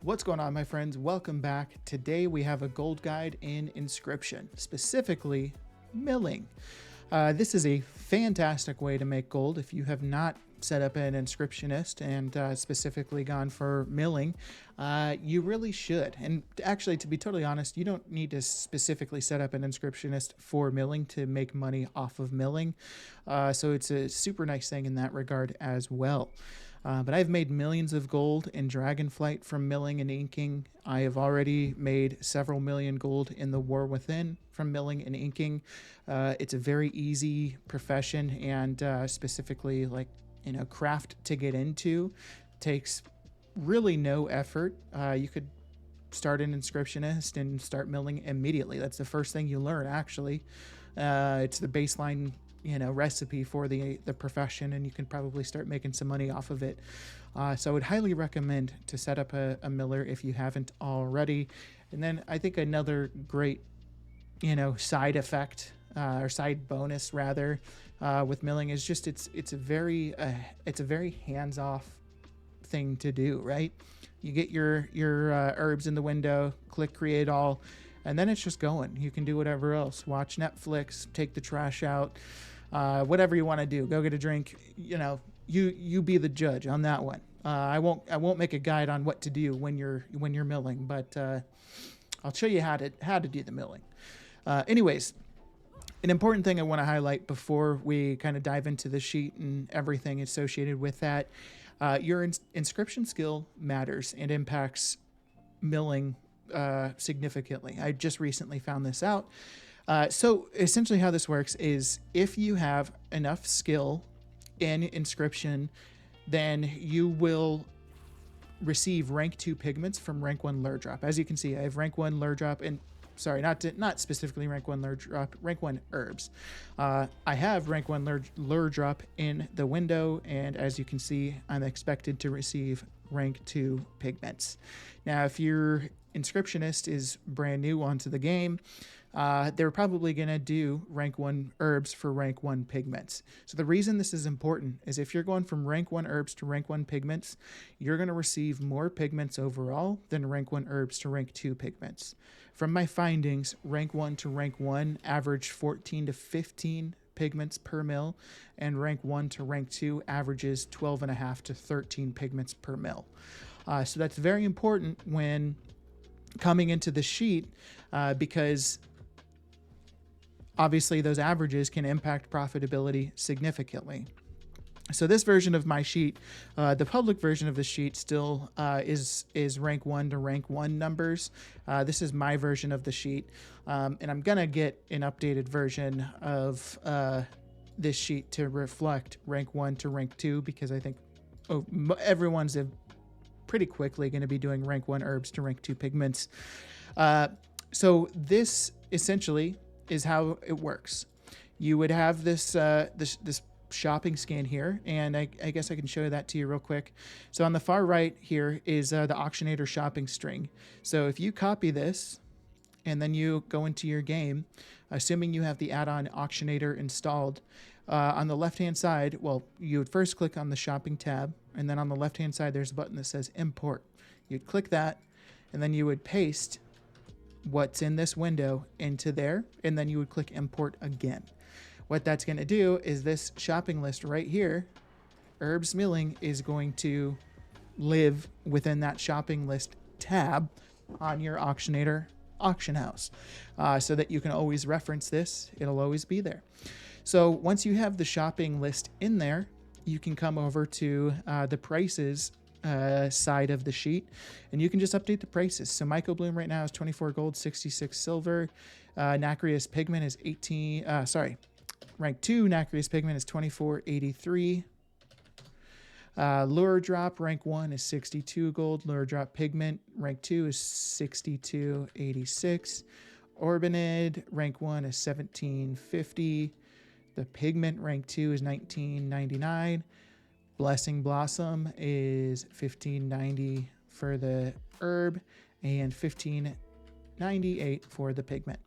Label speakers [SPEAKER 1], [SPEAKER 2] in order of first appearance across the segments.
[SPEAKER 1] What's going on, my friends? Welcome back. Today we have a gold guide in Inscription, specifically milling. This is a fantastic way to make gold. If you have not set up an Inscriptionist and specifically gone for milling, you really should. And actually, to be totally honest, you don't need to specifically set up an Inscriptionist for milling to make money off of milling. So it's a super nice thing in that regard as well. But I've made millions of gold in Dragonflight from milling and inking. I have already made several million gold in the War Within from milling and inking. It's a very easy profession, and specifically craft to get into. Takes really no effort. You could start an Inscriptionist and start milling immediately. That's the first thing you learn, actually. It's the baseline recipe for the profession, and you can probably start making some money off of it. So I would highly recommend to set up a miller if you haven't already. And then I think another great, side effect or side bonus rather with milling is just it's a very hands-off thing to do, right? You get your herbs in the window, click create all, and then it's just going. You can do whatever else. Watch Netflix, take the trash out, whatever you want to do. Go get a drink. You be the judge on that one. I won't make a guide on what to do when you're milling, but I'll show you how to do the milling. Anyways, an important thing I want to highlight before we kind of dive into the sheet and everything associated with that, your inscription skill matters and impacts milling significantly. I just recently found this out. So essentially how this works is if you have enough skill in Inscription, then you will receive rank 2 pigments from rank 1 lure drop. As you can see, I have rank 1 lure drop, and sorry, not specifically rank 1 lure drop, rank 1 herbs. I have rank 1 lure drop in the window, and as you can see, I'm expected to receive rank 2 pigments. Now, if your Inscriptionist is brand new onto the game, they're probably going to do rank 1 herbs for rank 1 pigments. So the reason this is important is if you're going from rank 1 herbs to rank 1 pigments, you're going to receive more pigments overall than rank 1 herbs to rank 2 pigments. From my findings, rank 1 to rank 1 average 14 to 15 pigments per mil, and rank 1 to rank 2 averages 12.5 to 13 pigments per mil. So that's very important when coming into the sheet, because obviously those averages can impact profitability significantly. So this version of my sheet, the public version of the sheet still is rank 1 to rank 1 numbers. This is my version of the sheet, and I'm gonna get an updated version of this sheet to reflect rank 1 to rank 2, because I think everyone's pretty quickly going to be doing rank 1 herbs to rank 2 pigments. So this essentially is how it works. You would have this this shopping scan here, and I guess I can show that to you real quick. So on the far right here is the Auctionator shopping string. So if you copy this and then you go into your game, assuming you have the add-on Auctionator installed, on the left-hand side, well, you would first click on the shopping tab, and then on the left-hand side, there's a button that says import. You'd click that, and then you would paste what's in this window into there, and then you would click import again. What that's going to do is this shopping list right here, herbs milling, is going to live within that shopping list tab on your Auctionator auction house, so that you can always reference this. It'll always be there. So once you have the shopping list in there, you can come over to the prices side of the sheet, and you can just update the prices. So Mycobloom right now is 24 gold, 66 silver. Nacreous pigment is rank 2 Nacreous pigment is 24.83. Lure drop rank 1 is 62 gold. Lure drop pigment rank 2 is 62.86. Orbinid rank 1 is 17.50. The pigment rank 2 is 19.99. Blessing Blossom is 15.90 for the herb and 15.98 for the pigment.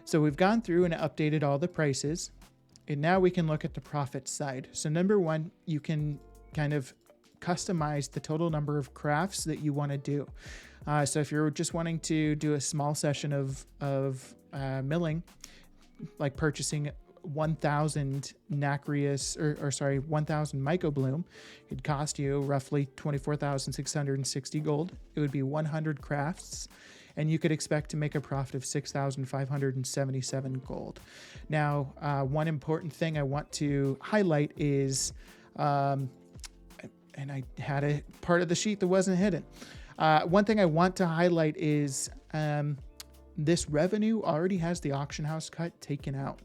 [SPEAKER 1] So we've gone through and updated all the prices, and now we can look at the profit side. So number one, you can kind of customize the total number of crafts that you want to do. So if you're just wanting to do a small session of milling, like purchasing 1,000 nacreous, 1,000 mycobloom, it'd cost you roughly 24,660 gold. It would be 100 crafts, and you could expect to make a profit of 6,577 gold. Now, one important thing I want to highlight is, and I had a part of the sheet that wasn't hidden. One thing I want to highlight is this revenue already has the auction house cut taken out.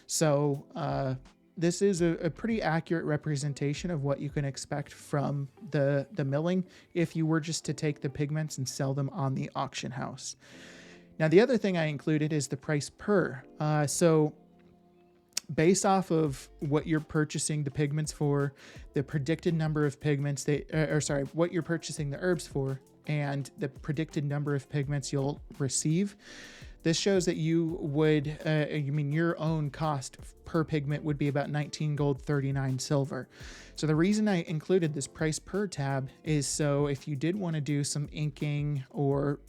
[SPEAKER 1] So this is a pretty accurate representation of what you can expect from the milling if you were just to take the pigments and sell them on the auction house. Now, the other thing I included is the price per. So based off of what you're purchasing the pigments for, the predicted number of pigments what you're purchasing the herbs for, and the predicted number of pigments you'll receive, this shows that you would, your own cost per pigment would be about 19 gold, 39 silver. So the reason I included this price per tab is so if you did want to do some inking or,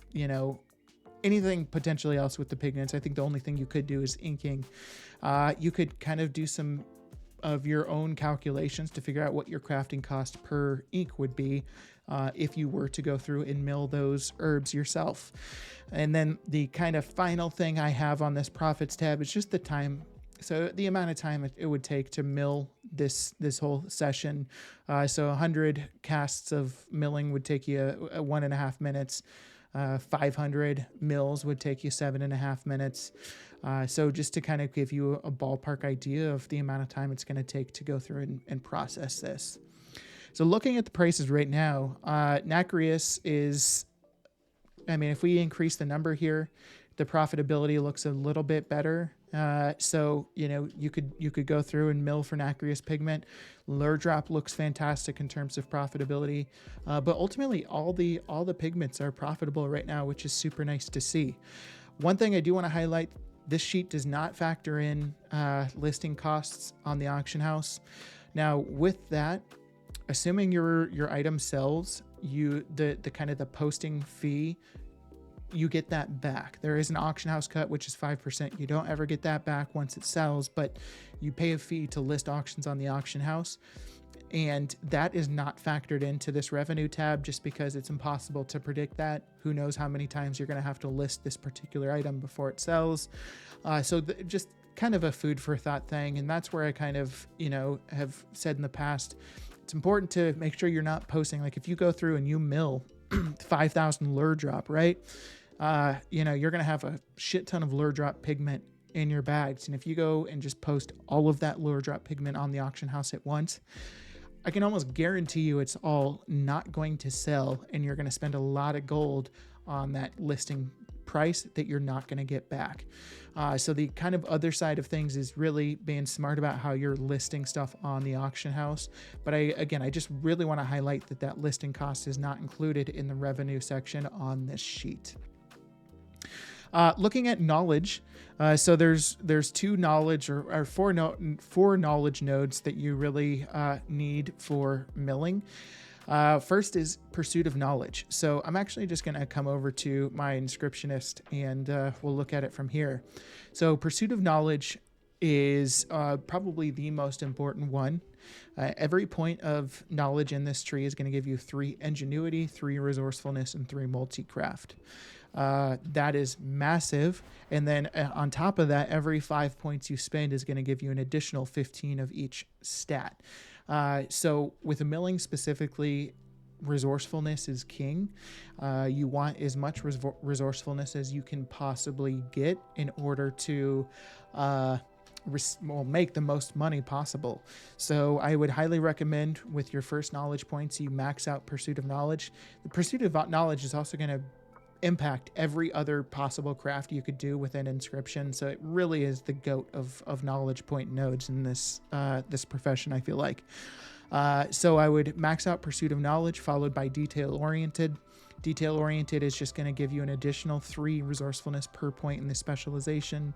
[SPEAKER 1] anything potentially else with the pigments, I think the only thing you could do is inking. You could kind of do some of your own calculations to figure out what your crafting cost per ink would be if you were to go through and mill those herbs yourself. And then the kind of final thing I have on this profits tab is just the time. So the amount of time it would take to mill this whole session. So 100 casts of milling would take you 1.5 minutes. 500 mills would take you 7.5 minutes. So just to kind of give you a ballpark idea of the amount of time it's going to take to go through and process this. So looking at the prices right now, nacreous is, if we increase the number here, the profitability looks a little bit better. So, you could go through and mill for nacreous pigment. Lure drop looks fantastic in terms of profitability. But ultimately all the pigments are profitable right now, which is super nice to see. One thing I do want to highlight, this sheet does not factor in listing costs on the auction house. Now with that, assuming your item sells, the kind of the posting fee, you get that back. There is an auction house cut, which is 5%. You don't ever get that back once it sells, but you pay a fee to list auctions on the auction house. And that is not factored into this revenue tab just because it's impossible to predict that. Who knows how many times you're going to have to list this particular item before it sells. Just kind of a food for thought thing. And that's where I kind of, have said in the past, it's important to make sure you're not posting. Like if you go through and you mill 5,000 lure drop, right? You're going to have a shit ton of lure drop pigment in your bags. And if you go and just post all of that lure drop pigment on the auction house at once, I can almost guarantee you it's all not going to sell, and you're going to spend a lot of gold on that listing price that you're not going to get back. So the kind of other side of things is really being smart about how you're listing stuff on the auction house. But I just really want to highlight that listing cost is not included in the revenue section on this sheet. Looking at knowledge, so there's two knowledge or four knowledge nodes that you really need for milling. First is pursuit of knowledge. So I'm actually just going to come over to my Inscriptionist and we'll look at it from here. So pursuit of knowledge is probably the most important one. Every point of knowledge in this tree is going to give you 3 ingenuity, 3 resourcefulness, and 3 multi-craft. That is massive. And then on top of that, every 5 points you spend is going to give you an additional 15 of each stat. So with a milling specifically, resourcefulness is king. You want as much resourcefulness as you can possibly get in order to make the most money possible. So I would highly recommend with your first knowledge points, you max out pursuit of knowledge. The pursuit of knowledge is also going to impact every other possible craft you could do within Inscription. So it really is the GOAT of knowledge point nodes in this profession, I feel like. So I would max out pursuit of knowledge followed by detail oriented. Detail oriented is just going to give you an additional 3 resourcefulness per point in the specialization.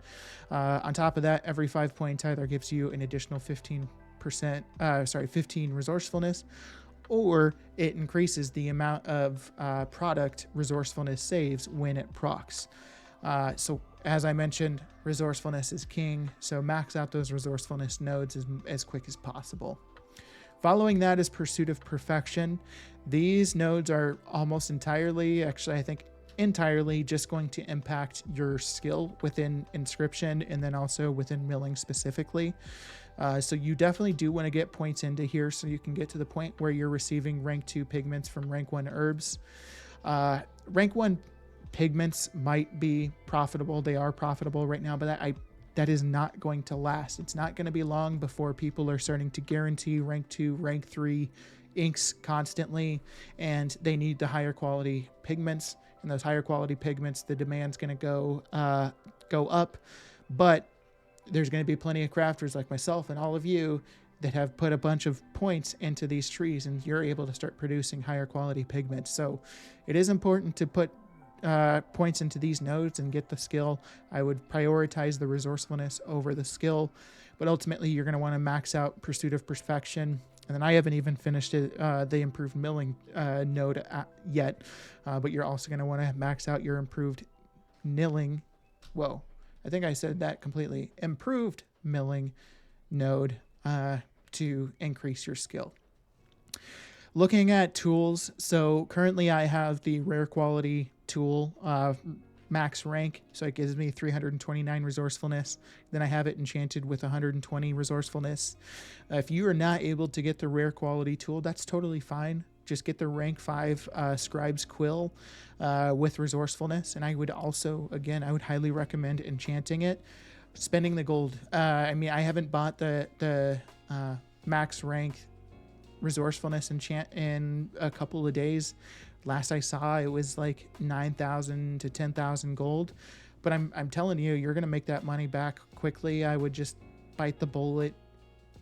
[SPEAKER 1] On top of that, every 5 points either gives you an additional 15 resourcefulness, or it increases the amount of product resourcefulness saves when it procs. So as I mentioned, resourcefulness is king, so max out those resourcefulness nodes as quick as possible. Following that is Pursuit of Perfection. These nodes are almost entirely, actually I think entirely, just going to impact your skill within Inscription and then also within milling specifically. So you definitely do want to get points into here so you can get to the point where you're receiving rank 2 pigments from rank 1 herbs. Rank 1 pigments might be profitable. They are profitable right now, but that is not going to last. It's not going to be long before people are starting to guarantee rank 2, rank 3 inks constantly, and they need the higher quality pigments. And those higher quality pigments, the demand's going to go up, but there's going to be plenty of crafters like myself and all of you that have put a bunch of points into these trees, and you're able to start producing higher quality pigments. So it is important to put points into these nodes and get the skill. I would prioritize the resourcefulness over the skill, but ultimately you're going to want to max out Pursuit of Perfection. And then I haven't even finished it, the improved milling node yet, but you're also going to want to max out your improved milling. Whoa, I think I said that completely. Improved milling node to increase your skill. Looking at tools, so currently I have the rare quality tool, max rank, so it gives me 329 resourcefulness. Then I have it enchanted with 120 resourcefulness. If you are not able to get the rare quality tool, that's totally fine. Just get the rank 5 Scribe's Quill with resourcefulness. And I would also, again, I would highly recommend enchanting it. Spending the gold. I mean, I haven't bought the max rank resourcefulness enchant in a couple of days. Last I saw, it was like 9,000 to 10,000 gold. But I'm telling you, you're going to make that money back quickly. I would just bite the bullet,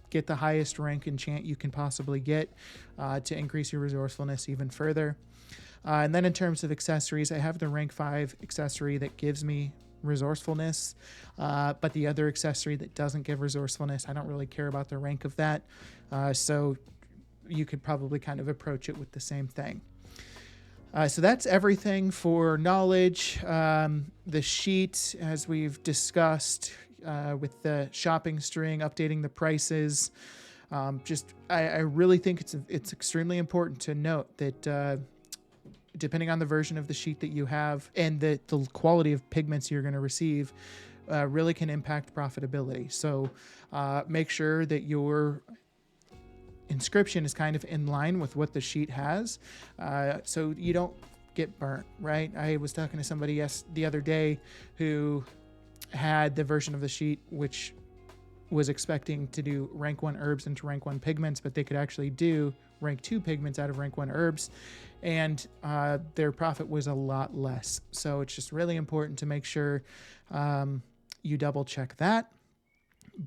[SPEAKER 1] get the highest rank enchant you can possibly get to increase your resourcefulness even further. And then in terms of accessories, I have the rank 5 accessory that gives me resourcefulness, but the other accessory that doesn't give resourcefulness, I don't really care about the rank of that. So you could probably kind of approach it with the same thing. So that's everything for knowledge. The sheet, as we've discussed, with the shopping string, updating the prices. I really think it's extremely important to note that depending on the version of the sheet that you have and the quality of pigments you're going to receive, really can impact profitability. So make sure that your inscription is kind of in line with what the sheet has, so you don't get burnt, right? I was talking to somebody the other day who had the version of the sheet which was expecting to do rank 1 herbs into rank 1 pigments, but they could actually do rank 2 pigments out of rank 1 herbs, and their profit was a lot less. So it's just really important to make sure you double check that.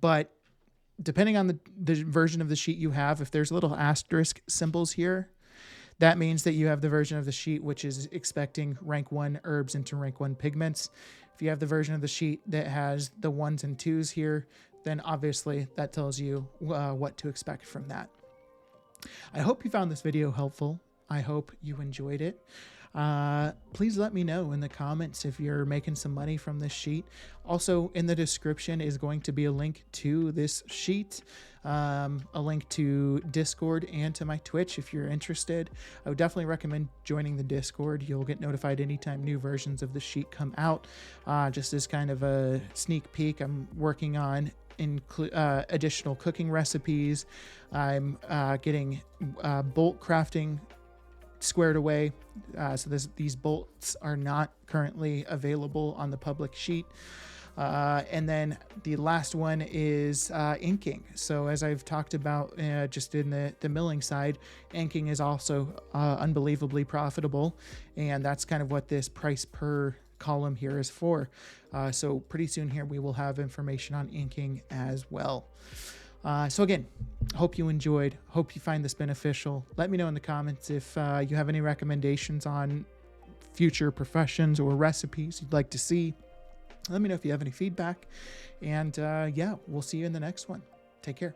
[SPEAKER 1] But depending on the version of the sheet you have, if there's little asterisk symbols here, that means that you have the version of the sheet which is expecting rank 1 herbs into rank 1 pigments. If you have the version of the sheet that has the 1s and 2s here, then obviously that tells you what to expect from that. I hope you found this video helpful. I hope you enjoyed it. Please let me know in the comments if you're making some money from this sheet. Also, in the description is going to be a link to this sheet, a link to Discord and to my Twitch if you're interested. I would definitely recommend joining the Discord. You'll get notified anytime new versions of the sheet come out. Just as kind of a sneak peek, I'm working on additional cooking recipes. I'm getting bolt crafting squared away, so these bolts are not currently available on the public sheet. And then the last one is inking. So as I've talked about just in the milling side, inking is also unbelievably profitable, and that's kind of what this price per column here is for. So pretty soon here we will have information on inking as well. So again, hope you enjoyed, hope you find this beneficial. Let me know in the comments if you have any recommendations on future professions or recipes you'd like to see. Let me know if you have any feedback, and yeah, we'll see you in the next one. Take care.